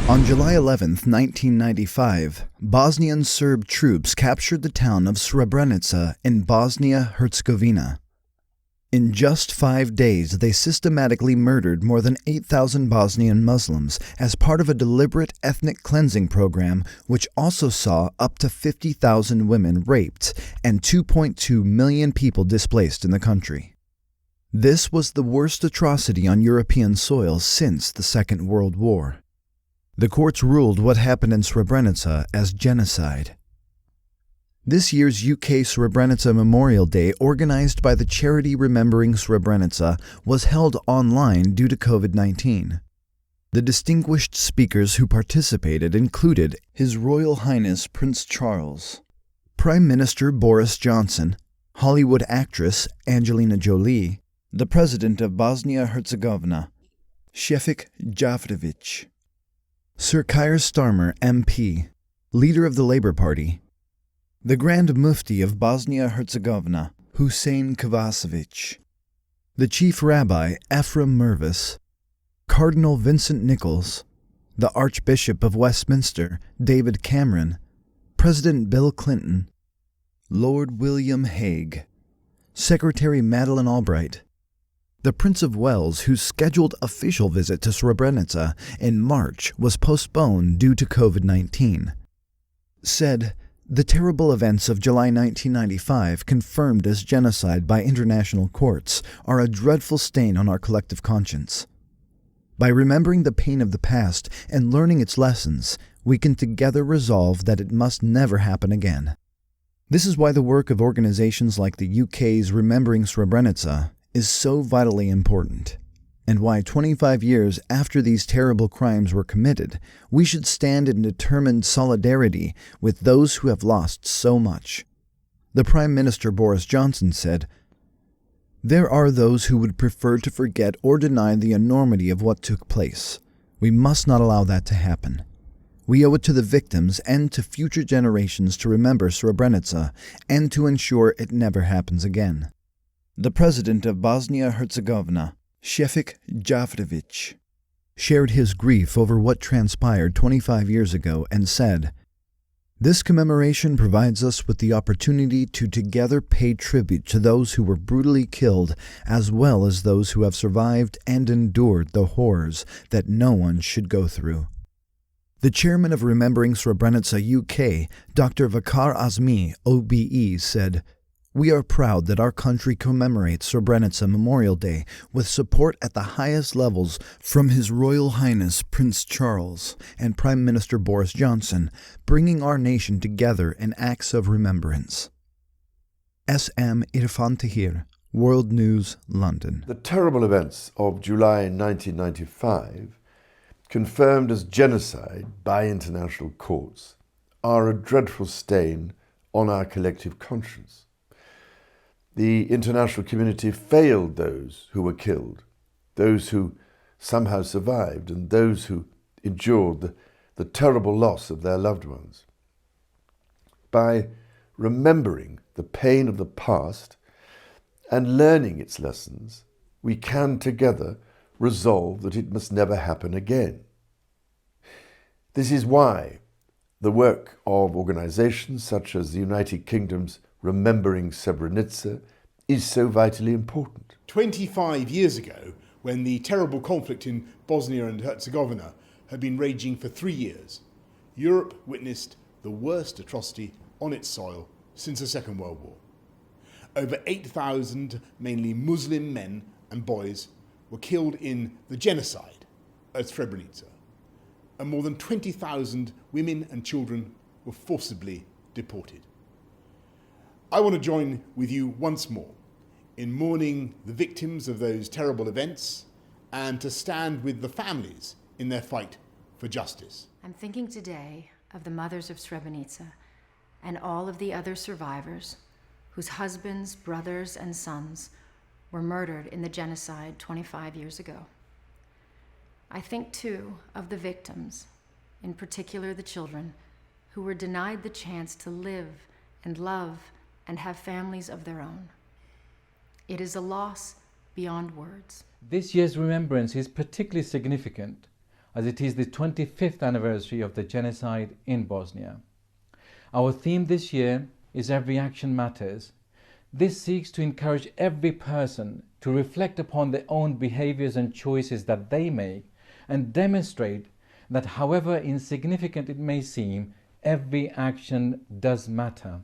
On July 11, 1995, Bosnian Serb troops captured the town of Srebrenica in Bosnia-Herzegovina. In just 5 days, they systematically murdered more than 8,000 Bosnian Muslims as part of a deliberate ethnic cleansing program which also saw up to 50,000 women raped and 2.2 million people displaced in the country. This was the worst atrocity on European soil since the Second World War. The courts ruled what happened in Srebrenica as genocide. This year's UK Srebrenica Memorial Day, organized by the charity Remembering Srebrenica, was held online due to COVID-19. The distinguished speakers who participated included His Royal Highness Prince Charles, Prime Minister Boris Johnson, Hollywood actress Angelina Jolie, the President of Bosnia-Herzegovina, Shefik Djavrevic, Sir Keir Starmer, MP, leader of the Labour Party, the Grand Mufti of Bosnia-Herzegovina, Hussein Kovacevic, the Chief Rabbi, Ephraim Mervis, Cardinal Vincent Nichols, the Archbishop of Westminster, David Cameron, President Bill Clinton, Lord William Hague, Secretary Madeleine Albright, the Prince of Wales, whose scheduled official visit to Srebrenica in March was postponed due to COVID-19, said, "The terrible events of July 1995, confirmed as genocide by international courts, are a dreadful stain on our collective conscience. By remembering the pain of the past and learning its lessons, we can together resolve that it must never happen again." This is why the work of organizations like the UK's Remembering Srebrenica is so vitally important, and why 25 years after these terrible crimes were committed, we should stand in determined solidarity with those who have lost so much. The Prime Minister Boris Johnson said, "There are those who would prefer to forget or deny the enormity of what took place. We must not allow that to happen. We owe it to the victims and to future generations to remember Srebrenica and to ensure it never happens again." The President of Bosnia-Herzegovina, Shefik Djavrevic, shared his grief over what transpired 25 years ago and said, "This commemoration provides us with the opportunity to together pay tribute to those who were brutally killed as well as those who have survived and endured the horrors that no one should go through." The chairman of Remembering Srebrenica UK, Dr. Vakar Azmi, OBE, said, "We are proud that our country commemorates Srebrenica Memorial Day with support at the highest levels from His Royal Highness Prince Charles and Prime Minister Boris Johnson, bringing our nation together in acts of remembrance." S.M. Irfan Tahir, World News, London. The terrible events of July 1995, confirmed as genocide by international courts, are a dreadful stain on our collective conscience. The international community failed those who were killed, those who somehow survived, and those who endured the terrible loss of their loved ones. By remembering the pain of the past and learning its lessons, we can together resolve that it must never happen again. This is why the work of organizations such as the United Kingdom's Remembering Srebrenica is so vitally important. 25 years ago, when the terrible conflict in Bosnia and Herzegovina had been raging for 3 years, Europe witnessed the worst atrocity on its soil since the Second World War. Over 8,000, mainly Muslim men and boys, were killed in the genocide at Srebrenica, and more than 20,000 women and children were forcibly deported. I want to join with you once more in mourning the victims of those terrible events and to stand with the families in their fight for justice. I'm thinking today of the mothers of Srebrenica and all of the other survivors whose husbands, brothers, and sons were murdered in the genocide 25 years ago. I think, too, of the victims, in particular the children, who were denied the chance to live and love and have families of their own. It is a loss beyond words. This year's remembrance is particularly significant. as it is the 25th anniversary of the genocide in Bosnia. Our theme this year is Every Action Matters. This seeks to encourage every person to reflect upon their own behaviors and choices that they make and demonstrate that however insignificant it may seem, every action does matter.